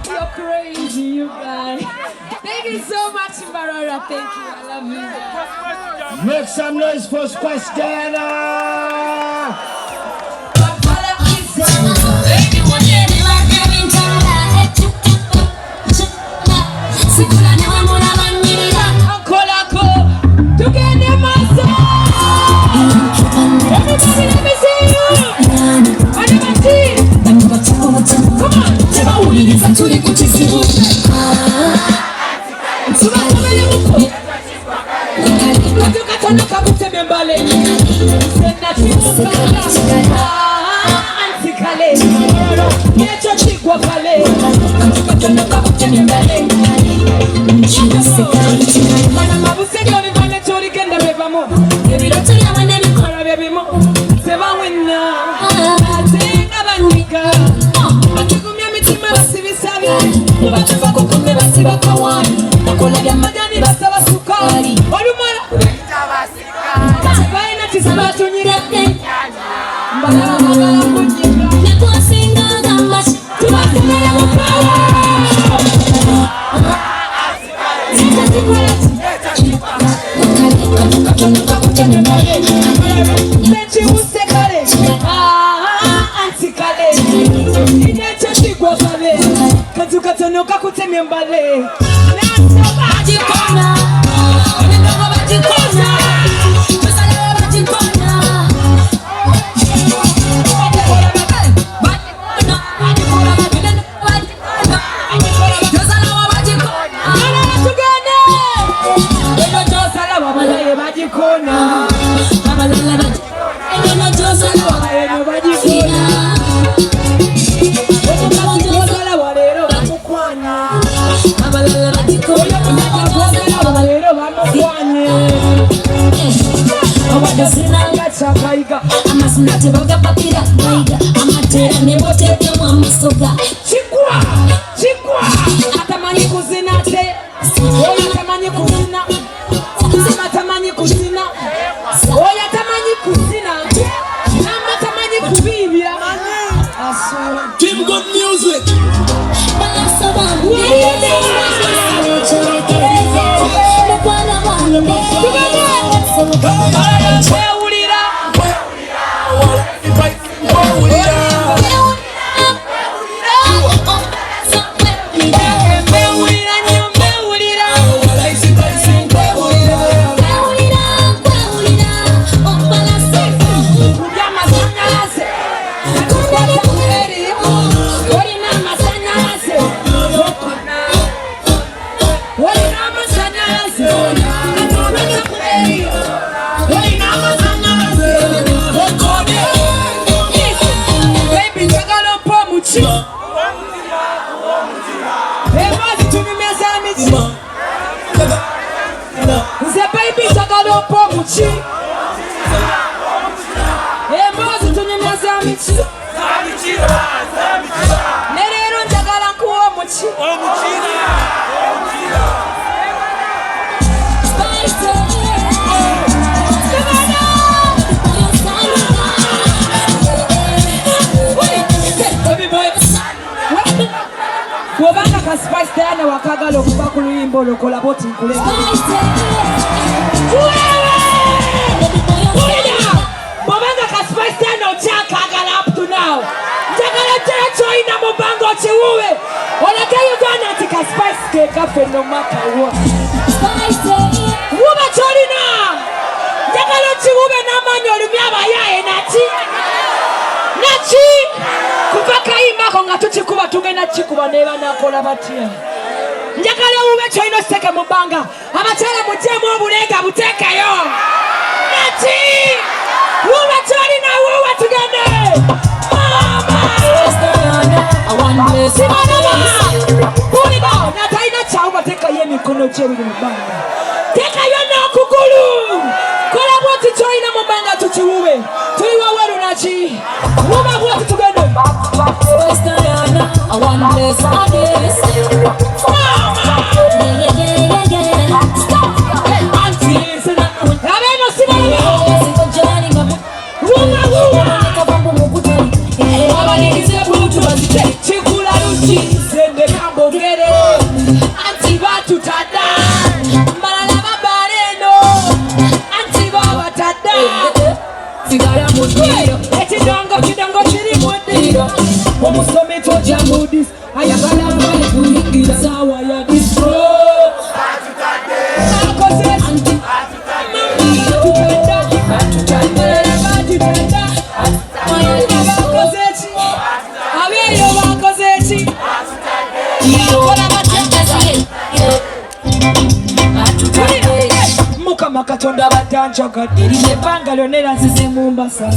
You're crazy, you guys. Thank you so much, Mbarara. Thank you. I love you. Make some noise for Spice Diana. Everybody, let me see you. I never see. Come on. Team Good Music. Spice Diana wakagala okuba ku luyimba olukola boti nkulebe. Bobanga ka Spice Diana okyakagala up to now. Njagala ddala ky'olina mu bbanga okiwuwe. Olage Uganda nti ka Spice ke kafe no matter what. Wuba ky'olina. Njagala okiwube n'amaanyi olumya abayaaye naki. Naki. Kuva kayimako nga tukikuba tugenda kikuba ne banakola batya. Njagala ube ky'olina ositeke mu bbanga. Abakyala mugyemu obulenga buteekayo. Naki. Wuba ky'olina wuba tugende. Natalina kyawuba teekayo emikono gye biri mu bbanga. Teekayo n'okugulu. Kola bwoti ky'olina mu bbanga tukiwube. Tuli waweru naki. Wuba bwoti tugende. bless my days. Katonda batanchoka dirije panga lyonera nzize Mombasa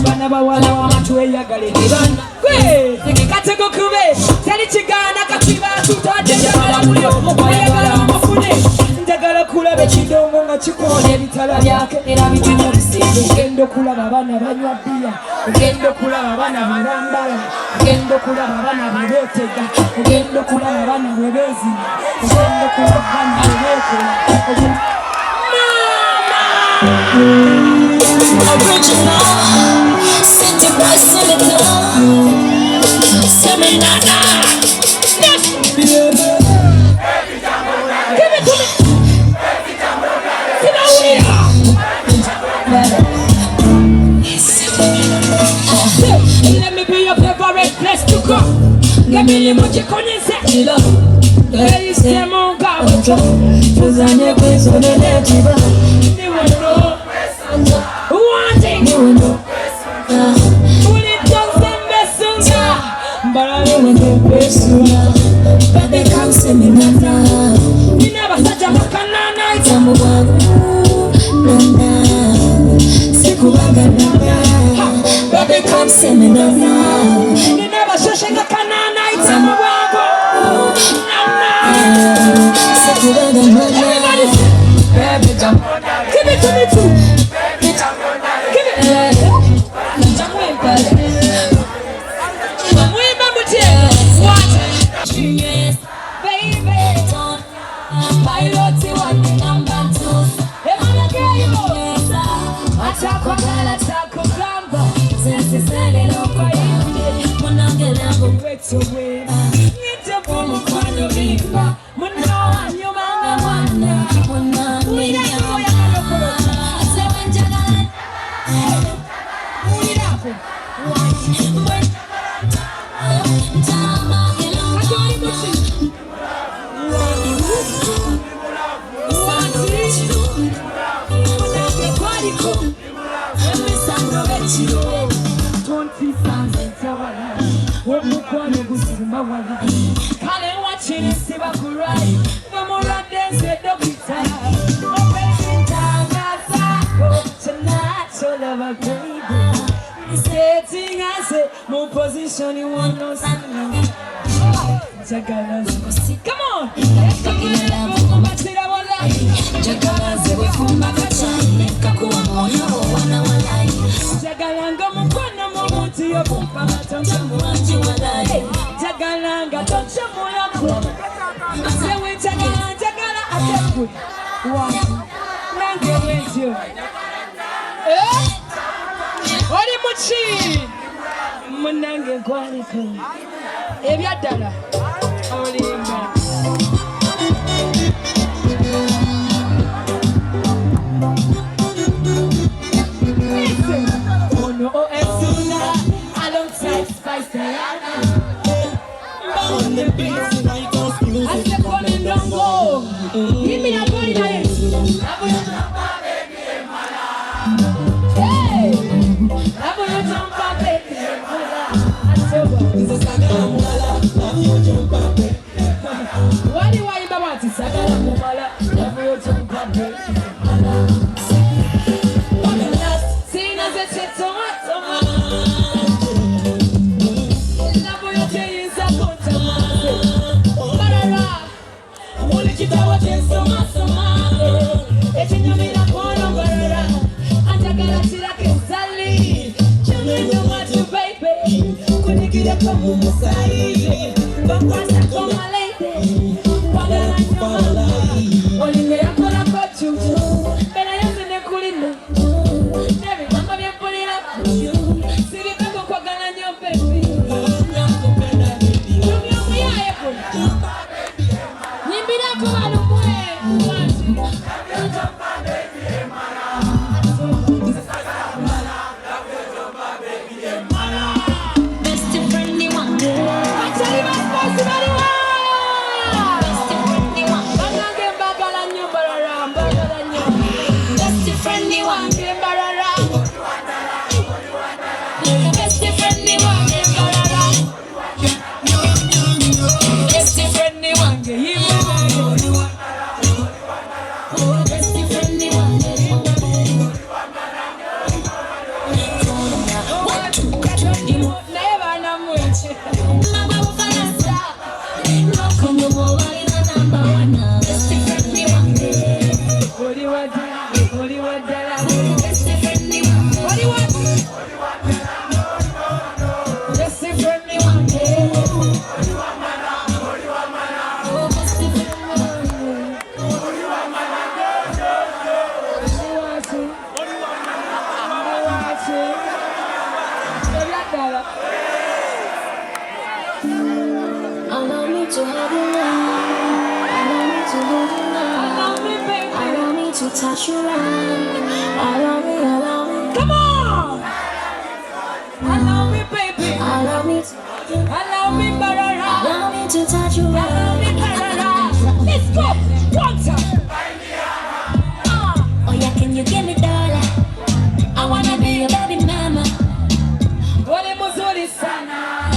bana bawala wamatu eyagale bana kwe katego kube tali kigana katiba tutadde njagala mulyo mukuyagala mufune njagala kulaba kidongo nga kikola ebitala byake era bitino bisinde gendo kulaba bana banywa bia gendo kulaba bana barambala gendo kulaba bana bebetega gendo kulaba bana bebezi gendo kulaba bana bebetega Original, city boy, Seminana. Yes. Give it to me. Let me be your favorite place to go. Let me live what you connaissez. Hey, c'est mon gars. Vous en avez besoin de l'équipe. Baby, come see me now. You never such a makanana. It's a move. Baby, come see me now. You never such a makanana. It's a move. Everybody, baby, jump. Give it to me too. Give it. Jump in, baby. Position you want no come on, Munange kwaliko ebyaddala olimba ono esuna alongside Spice on the beat ase kone ndongo yimi na body na yesu Wali waimba wati sagala mumala Navuyo tumkabe Sina zeche toma toma Navuyo teyinza kontama Mbarara Muli kitawa tensoma soma Echinyamira kono mbarara Anjagala chirake zali Chumendo watu baby Kunikira kwa mumusai Touch your eye. Allow me. Come on! Allow me, baby. Allow me Mbarara. Allow me to touch your eye. Allow me, Mbarara. Let's go. One time. Oh yeah, can you give me dollar? I wanna be your baby mama. Ole muzuri sana.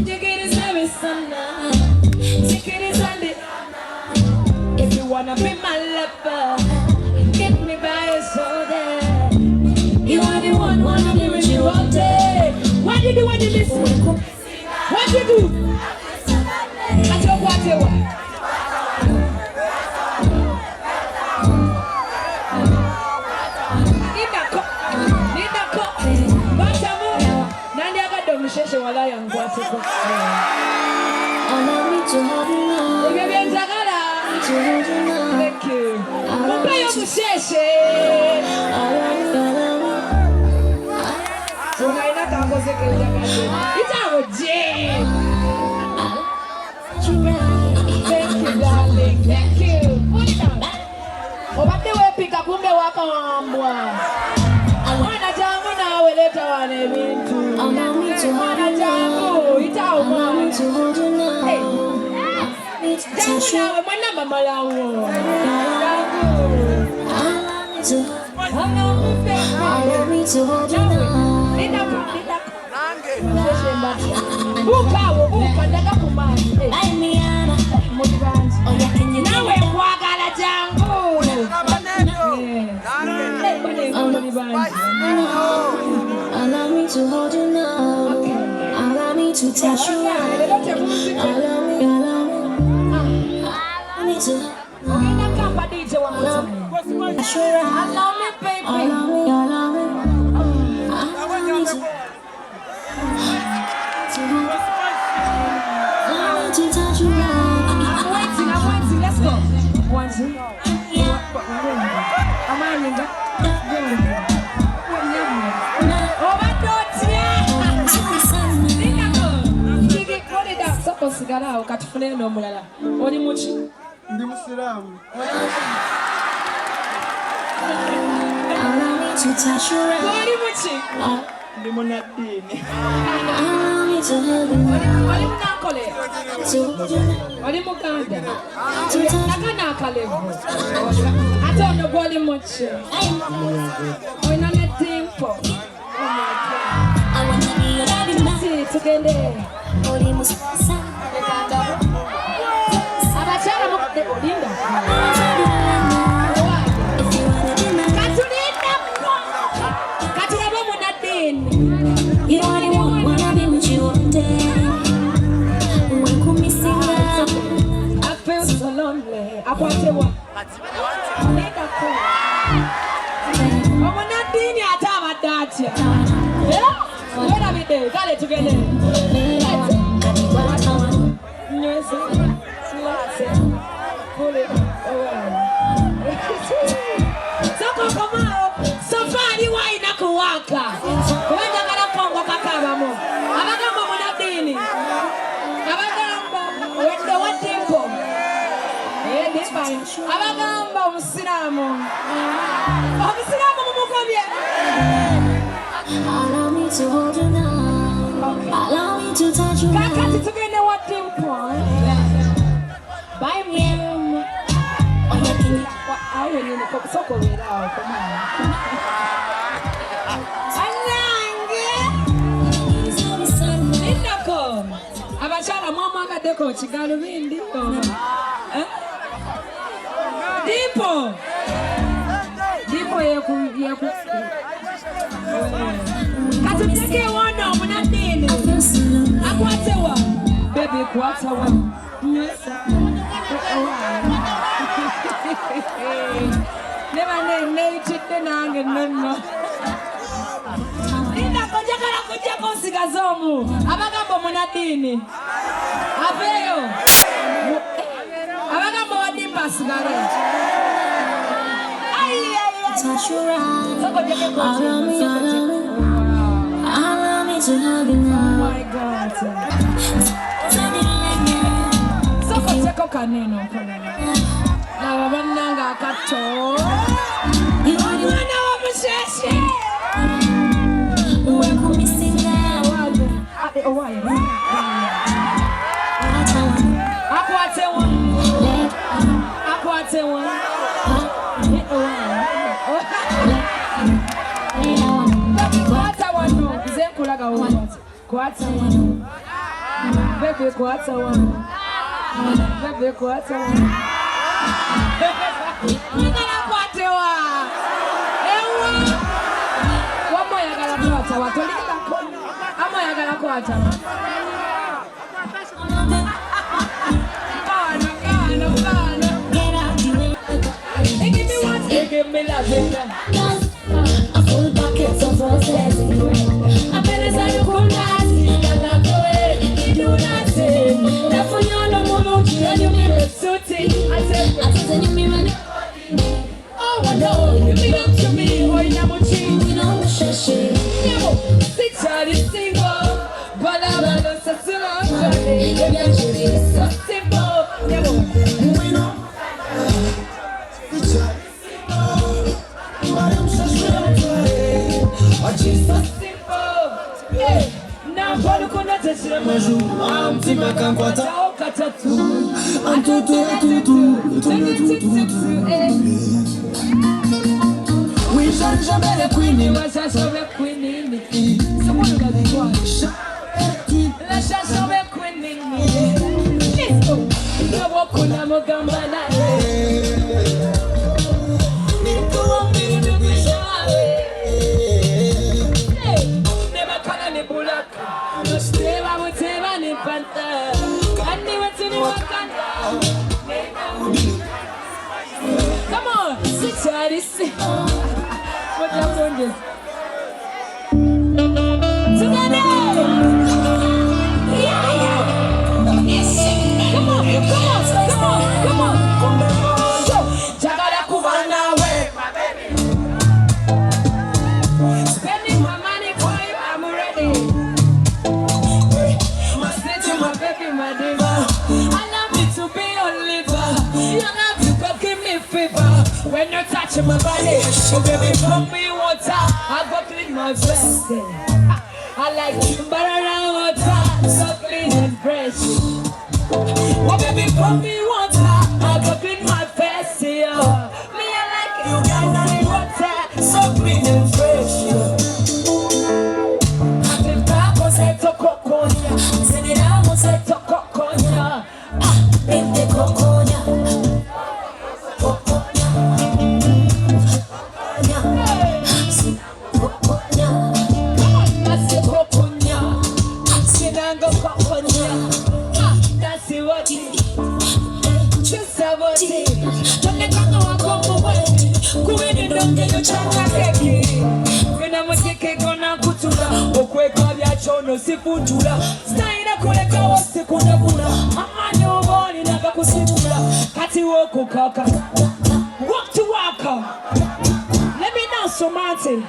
Jigiri sabi sana. Jigiri sandi. If you wanna be my lover, get me by your shoulder. You are the one, wanna be with you all day. What do you do when you listen? What do you do? I don't want to. Nina ko. Batamu. Nani agado msheshe wala yangu atiko. Allow me to hold you now. Umebienzagala. To hold you now. Thank you. Mupayo msheshe. Allow me. Unaina kamboze kejagaje. Itawo je. Thank you, darling. Thank you. Put it down. Obate wepika kumbe wakambwa. Mwana jangu na weleta wane bintu. Allow me to hold Mwana you jangu now. itawo Allow me to hold you now. Hey. Jangu nawe mwana mama lawo. Jangu. Allow me to Allow me to hold you now. Nina buka ndaga kumani. Light me up. Mudibanzi. Oh yeah, can you Nawe kwagala jangu. Allow me to hold you now. Allow me to touch you. Allow me to Allow me, baby. allow me to touch you. I'm waiting. Let's go. One, two. Amaninga. Sigara ukatufune no mulala. Oli muchi? Ndi Musiramu. Allow me to touch you. Oli muchi? Ndi Munadini. Allow me to hold you. Oli Ankole. Oli Muganda. Nakana akalevu. Ate ono gwoli muchi. Oyina ne dimpo. I wanna be your baby mama. Tugende. Oli musasa. Abachara mukde olinda. If you wanna be my Katulinda. Katurabo munadini. you are the one, wanna be with you all day. When come missing out. I feel so lonely. Akwatewa. Nenda ko. Omunadini atama dati. Yeah? Wena bide, kale tugende. Pull it away. Soko komao. Safari wa inakuwaka. Wenda kana kongo kakaba mo. Abagamba munadini. Abagamba wenda watimpo. This fine. Abagamba umusiramu. Umusiramu mumukobye. Allow me to hold you now. Allow me to touch you now. Kakati tugende watimpo. Bye miem. Awe nini soko wera come on. Anange. Indako. Abachara mama kadeko chigalo bindi. Dipo. Dipo yaku. Katuteke wana munadini. Akwatewa. Baby kwatewa. Yes. Never name chicken and no. Linda kujaka kujako sigazomu. Abagambo munadini. Aveyo. Abagambo wadimba sigare. Touch your eyes. Allow me to hug you now. Oh my God. Soko kaneno na wabananga kato you wana wa Basheshe we're missing now akwatewa no zenkulaga wote kwata wano bebe kwata wano bebe kwata wano Nagala kwatewa ewa wamo yagala kwata watolika kono amo yagala kwata give me one give me love a full bucket of roses I better say you could not you do nothing that for you no more you me suiting I said you me money oh no you belong to me oh you know you know Basheshe six are single but I'm not so so simple we know so simple hey now what you gonna touch I'm tima kankwata katatu antutu we shall jamais le queen we shall jamais queen someone got the watch la chanson be queen let's go na wokuna mogamba na come on, sit down. What you doing this? Together. Yeah. Come on. Jagala kubana way, my baby. Spending my money for you, I'm ready. Must say to my baby, my diva. I love you to be your liver. You love you, go give me fever. When you're touching my body, oh baby, pump me water. I go clean my vest. I like Mbarara water, so clean and fresh. Oh baby, pump me water. I go clean my vest. Me, I like you guys water, so clean and fresh. I think I was a tokokonya. Send it out, was a tokokonya. In the coconia. Sifutula staina kuleka wose kuna amanyo boni naka Party walk, kaka. Walk to walk. Let me know, so Martin.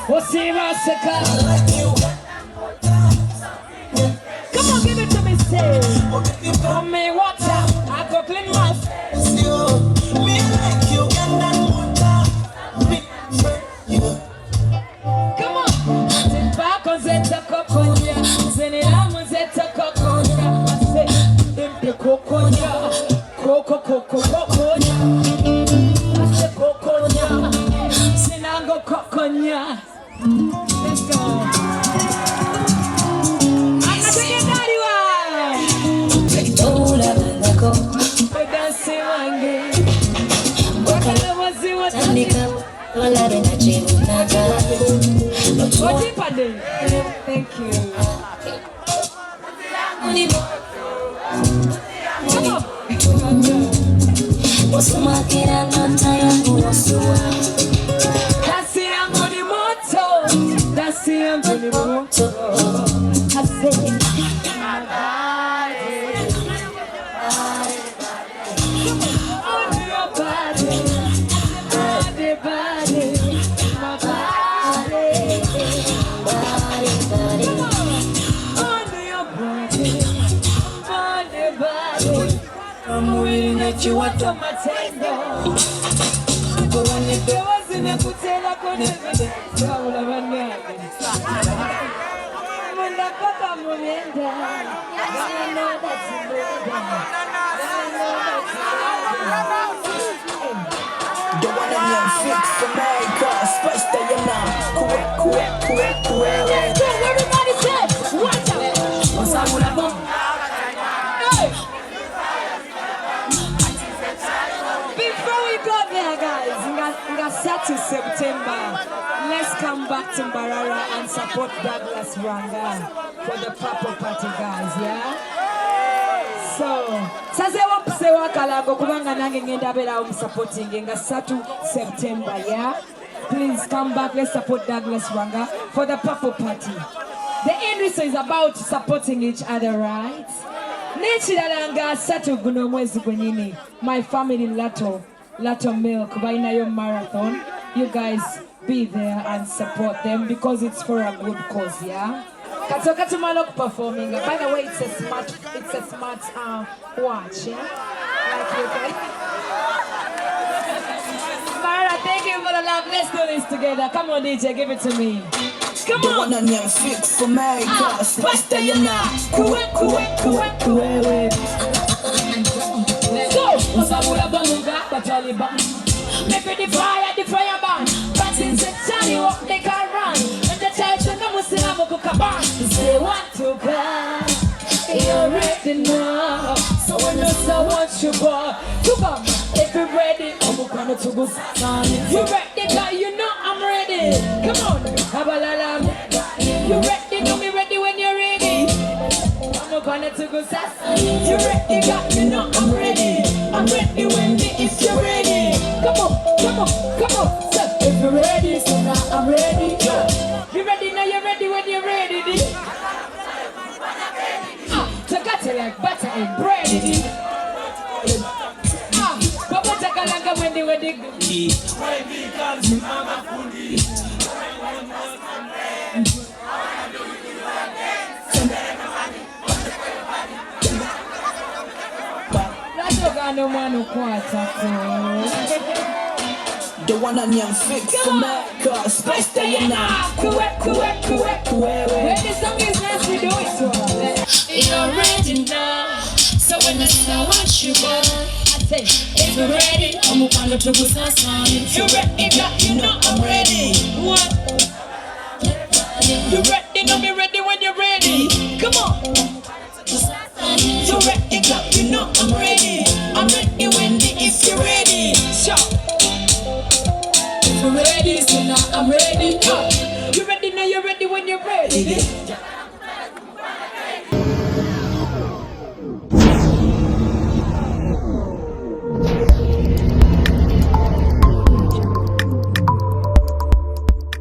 What's the Rasaka? Come on, give it to me, say. For me, water. I go clean mouth. Me like Uganda water. Come on. Zipako zeta kokonya. Zenilamu zeta kokonya. I say, impe kokonya. Koko kokonya. I say kokonya. Sinango kokonya. Let's go. I'm not taking that one. Dancing wangi. Wakala wazi watandika. Thank you. I say, you want to my table. But when it goes in a hotel, I could never get out of a night. When the papa Mulinda, I know that's The one that you fix for me, cause first day you know. Correct. Everybody said, watch out. Before we go there, guys, we got set to September. Let's come back to Mbarara and support Douglas Ranga for the proper party, guys, yeah? So, sazewa kusewa kalago kubanga nange ngenda bela supporting nga Satu September, yeah? Please come back, let's support Douglas Ranga for the proper party. The industry is about supporting each other, right? Nechiralanga Satu guno mwezi gwenyini. My family Lato Milk Bainayo Marathon. You guys be there and support them because it's for a good cause, yeah? Katokatumalo performing. By the way, it's a smart watch, yeah? Like you guys. Mara, thank you for the love. Let's do this together. Come on, DJ, give it to me. Come on. The one on your fix for me, cause first day you know. Correct. Make the fire burn. But since the time you walk, they can run. And the church and the Muslim cook a barn. Say what to come. You're ready now. So when you say what you want to come. If you're ready, I'm gonna to go. You ready, girl? You know I'm ready. Come on, Habalalam. You ready? Know me ready when you're ready. I'm gonna to go. You ready, girl? You know I'm ready. I'm ready when if you're ready. Come on. So if you're ready, so now I'm ready. You ready now? You're ready when you're ready. So got it like butter and bread. But what's a galanga when they were dig? No man who the one on your fix for me, cause first day you know. Correct. When the song is nice, we do it to her. You're ready now. So when the song wants you go, I say, if you're ready, I'm gonna to go song. If you're ready, you know I'm ready. What? You ready? Know me ready when you're ready. Come on. You're ready, you know I'm ready. I'm ready when if you're ready. Sure. If you're ready, so now I'm ready. You ready now? You're ready when you're ready.